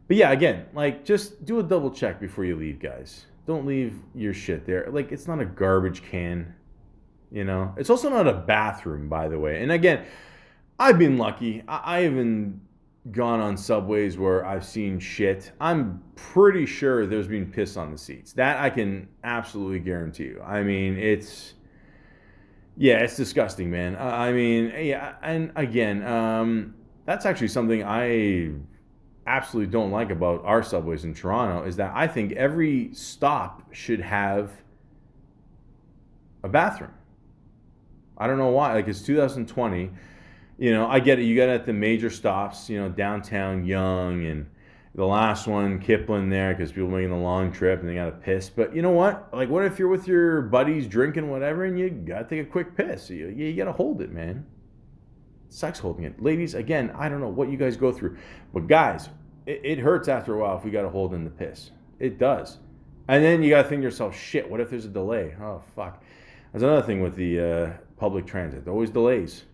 A: but yeah, again, like just do a double check before you leave, guys. Don't leave your shit there. Like it's not a garbage can, It's also not a bathroom, by the way. And again, I've been lucky. I haven't gone on subways where I've seen shit. I'm pretty sure there's been piss on the seats. That I can absolutely guarantee you. It's disgusting, man. And again, that's actually something I absolutely don't like about our subways in Toronto is that I think every stop should have a bathroom. I don't know why. Like it's 2020. I get it. You got it at the major stops, downtown Yonge and the last one, Kipling there, because people making the long trip and they got to piss. But you know what? Like, what if you're with your buddies drinking whatever and you got to take a quick piss? You got to hold it, man. Sucks holding it. Ladies, again, I don't know what you guys go through. But guys, it hurts after a while if we got to hold in the piss. It does. And then you got to think to yourself, shit, what if there's a delay? Oh, fuck. That's another thing with the public transit. There always delays.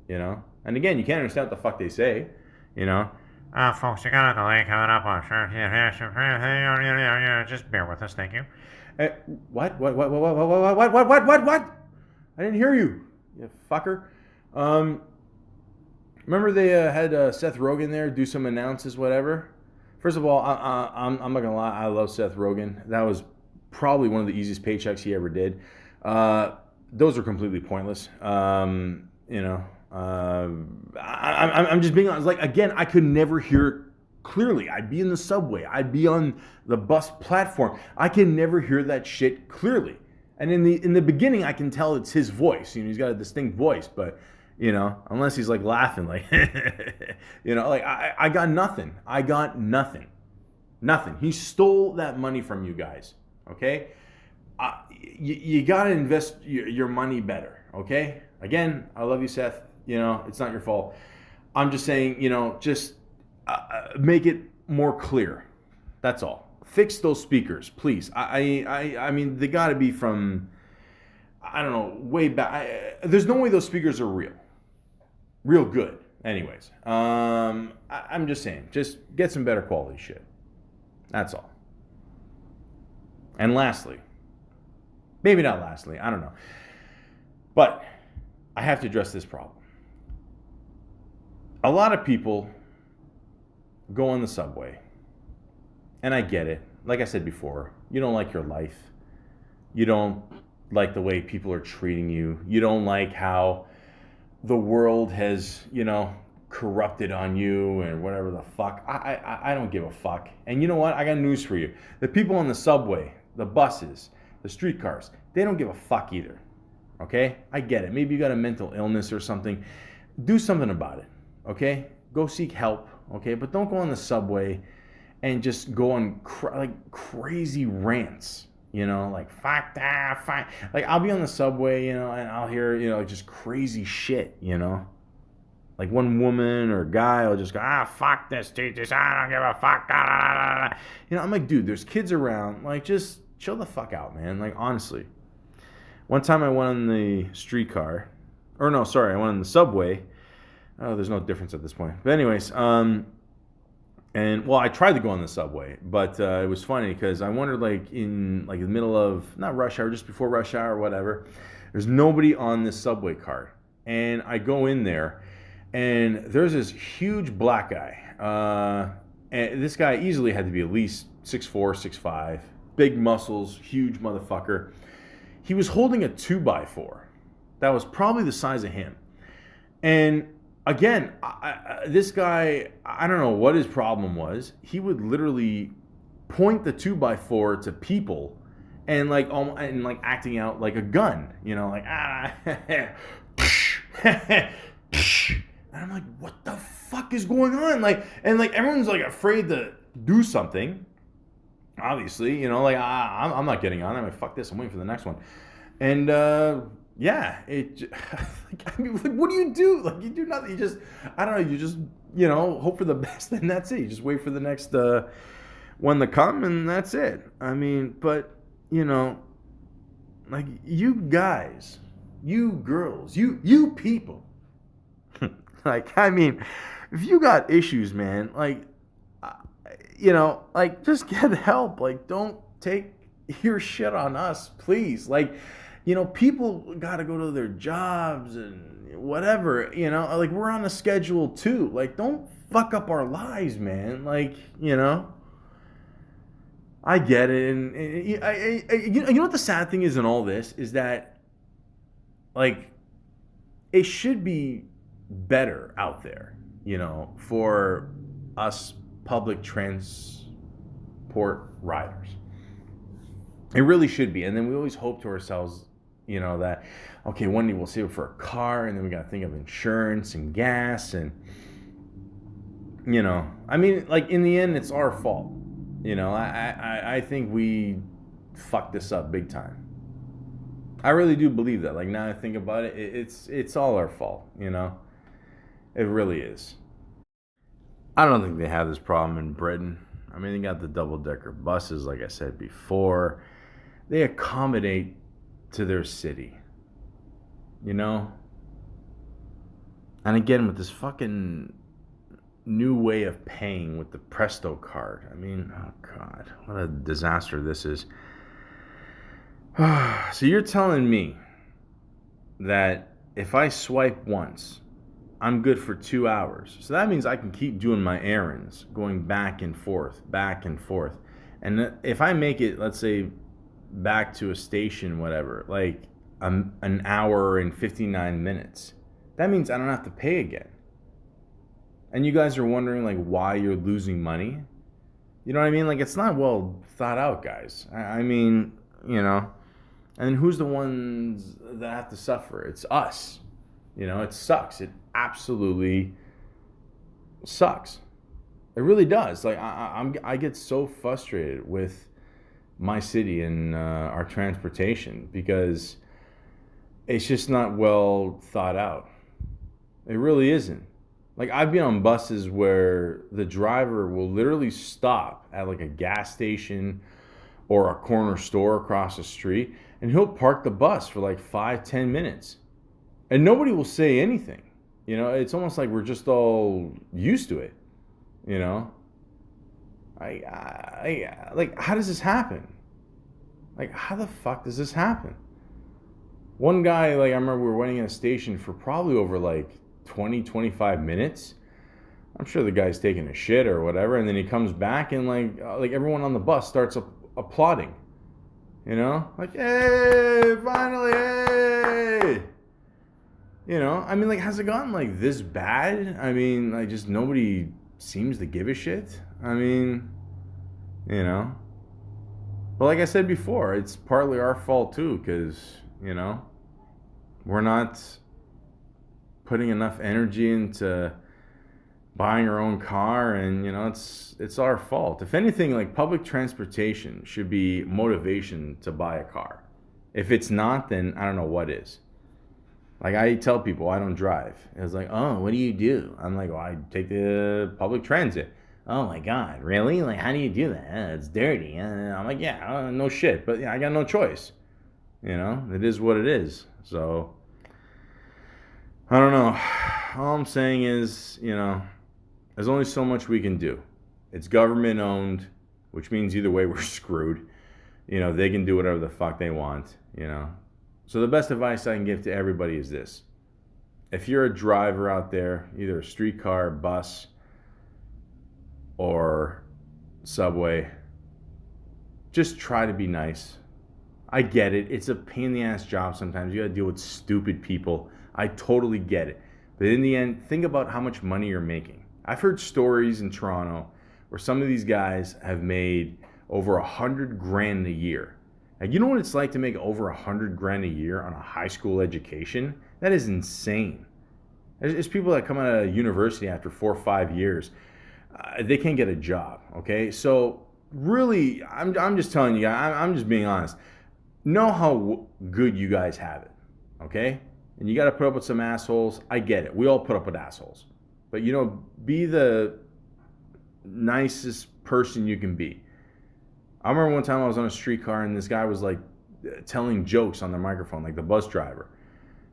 A: And again, you can't understand what the fuck they say,
B: Folks, you got a delay coming up on just bear with us, thank you.
A: What? I didn't hear you, you fucker. Remember they had Seth Rogen there do some announces, whatever. First of all, I'm not gonna lie, I love Seth Rogen. That was probably one of the easiest paychecks he ever did. Those are completely pointless. I'm just being honest. Like again, I could never hear clearly. I'd be in the subway. I'd be on the bus platform. I can never hear that shit clearly. And in the beginning, I can tell it's his voice. He's got a distinct voice, but unless he's like laughing, like like I got nothing. I got nothing. He stole that money from you guys. Okay, you got to invest your money better. Okay. Again, I love you, Seth. It's not your fault. I'm just saying, just make it more clear. That's all. Fix those speakers, please. I mean, they got to be from, I don't know, way back. There's no way those speakers are real good. Anyways, I'm just saying, just get some better quality shit. That's all. And lastly, maybe not lastly, I don't know, but I have to address this problem. A lot of people go on the subway, and I get it. Like I said before, you don't like your life. You don't like the way people are treating you. You don't like how the world has, corrupted on you and whatever the fuck. I don't give a fuck. And you know what? I got news for you. The people on the subway, the buses, the streetcars, they don't give a fuck either. Okay? I get it. Maybe you got a mental illness or something. Do something about it. Okay? Go seek help. Okay? But don't go on the subway and just go on crazy rants. Like, fuck that, fuck. Like, I'll be on the subway, and I'll hear, just crazy shit, Like one woman or guy will just go, fuck this, TTC, I don't give a fuck. I'm like, dude, there's kids around. Like, just chill the fuck out, man. Like, honestly. One time I went on the streetcar. I went on the subway. Oh, there's no difference at this point. But anyways, And well, I tried to go on the subway, but it was funny because I wondered, like in like the middle of not rush hour, just before rush hour or whatever, there's nobody on this subway cart, and I go in there, and there's this huge black guy. And this guy easily had to be at least 6'4", 6'5", big muscles, huge motherfucker. He was holding a 2x4 that was probably the size of him, and again, this guy, I don't know what his problem was. He would literally point the 2x4 to people and like acting out like a gun, like and I'm like, what the fuck is going on? And everyone's like afraid to do something. Obviously, I'm not getting on. I'm like, fuck this. I'm waiting for the next one. And yeah, what do you do? Like, you do nothing. You just, I don't know. You just, hope for the best, and that's it. You just wait for the next one to come, and that's it. I mean, but like, you guys, you girls, you people, like, I mean, if you got issues, man, like, like, just get help. Like, don't take your shit on us, please. Like, people got to go to their jobs and whatever, like, we're on a schedule too. Like, don't fuck up our lives, man. Like, I get it. And you know what the sad thing is in all this is that, like, it should be better out there, for us public transport riders. It really should be. And then we always hope to ourselves, that, okay, one day we'll save for a car, and then we got to think of insurance and gas. And, I mean, like, in the end, it's our fault. I think we fucked this up big time. I really do believe that. Like, now I think about it, it's all our fault, It really is. I don't think they have this problem in Britain. I mean, they got the double-decker buses, like I said before. They accommodate to their city, And again, with this fucking new way of paying with the Presto card. I mean, oh God, what a disaster this is. So you're telling me that if I swipe once, I'm good for 2 hours. So that means I can keep doing my errands, going back and forth. And if I make it, let's say, back to a station, whatever, like an hour and 59 minutes, that means I don't have to pay again. And you guys are wondering, like, why you're losing money. You know what I mean? Like, it's not well thought out, guys. I mean, and who's the ones that have to suffer? It's us. It sucks. It absolutely sucks. It really does. Like, I get so frustrated with my city and our transportation because it's just not well thought out. It really isn't. Like, I've been on buses where the driver will literally stop at like a gas station or a corner store across the street, and he'll park the bus for like 5-10 minutes. And nobody will say anything. It's almost like we're just all used to it. Like, how does this happen? Like, how the fuck does this happen? One guy, like, I remember we were waiting at a station for probably over like 20-25 minutes. I'm sure the guy's taking a shit or whatever, and then he comes back and like everyone on the bus starts applauding. Like, hey, finally, hey. I mean, like, has it gotten like this bad? I mean, like, just nobody seems to give a shit. I mean, but like I said before, it's partly our fault too, because, we're not putting enough energy into buying our own car, and, it's our fault. If anything, like, public transportation should be motivation to buy a car. If it's not, then I don't know what is. Like, I tell people I don't drive. It's like, oh, what do you do? I'm like, well, I take the public transit. Oh my God, really? Like, how do you do that? It's dirty. I'm like, yeah, no shit, but I got no choice. It is what it is. So, I don't know. All I'm saying is, there's only so much we can do. It's government owned, which means either way we're screwed. They can do whatever the fuck they want, So the best advice I can give to everybody is this. If you're a driver out there, either a streetcar, bus, or subway, just try to be nice. I get it. It's a pain in the ass job sometimes. You gotta deal with stupid people. I totally get it. But in the end, think about how much money you're making. I've heard stories in Toronto where some of these guys have made over $100,000 a year. And you know what it's like to make over $100,000 a year on a high school education? That is insane. There's people that come out of university after 4 or 5 years. They can't get a job, okay? So really, I'm just telling you, I'm just being honest. Know how good you guys have it, okay? And you got to put up with some assholes. I get it. We all put up with assholes. But, be the nicest person you can be. I remember one time I was on a streetcar and this guy was like telling jokes on the microphone, like the bus driver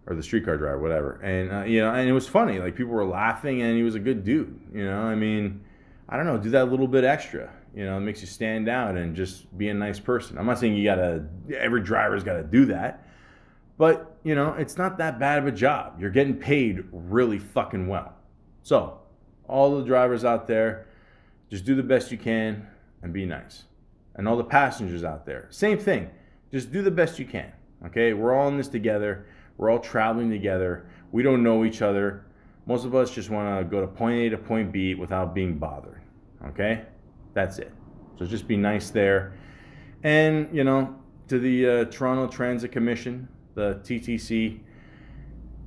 A: or the streetcar driver, whatever. And, and it was funny. Like people were laughing and he was a good dude. I don't know, do that little bit extra. It makes you stand out and just be a nice person. I'm not saying every driver's got to do that. But, it's not that bad of a job. You're getting paid really fucking well. So, all the drivers out there, just do the best you can and be nice. And all the passengers out there, same thing. Just do the best you can, okay? We're all in this together. We're all traveling together. We don't know each other. Most of us just want to go to point A to point B without being bothered, okay? That's it. So just be nice there. And, to the Toronto Transit Commission, the TTC,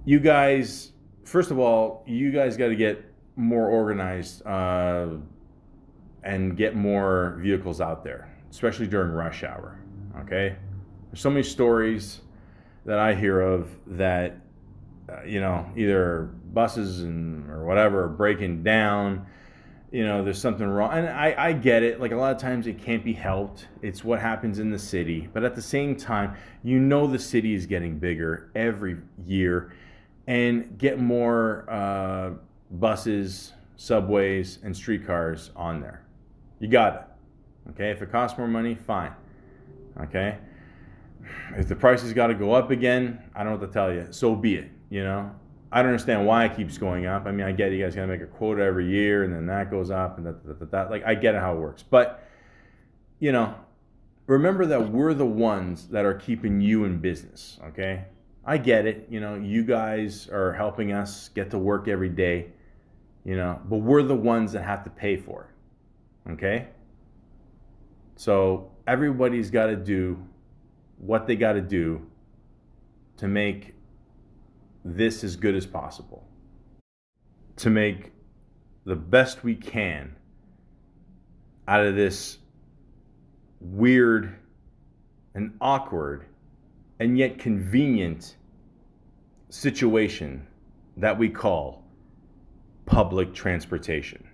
A: you guys, first of all, you guys got to get more organized and get more vehicles out there, especially during rush hour, okay? There's so many stories that I hear of that, either buses or whatever are breaking down, there's something wrong. And I get it. Like a lot of times it can't be helped. It's what happens in the city. But at the same time, the city is getting bigger every year, and get more buses, subways, and streetcars on there. You got it. Okay? If it costs more money, fine. Okay? If the prices got to go up again, I don't know what to tell you. So be it, I don't understand why it keeps going up. I mean, I get you guys got to make a quota every year, and then that goes up, and that. Like, I get it how it works. But, remember that we're the ones that are keeping you in business, okay? I get it. You guys are helping us get to work every day, but we're the ones that have to pay for it, okay? So everybody's got to do what they got to do to make this as good as possible, to make the best we can out of this weird and awkward and yet convenient situation that we call public transportation.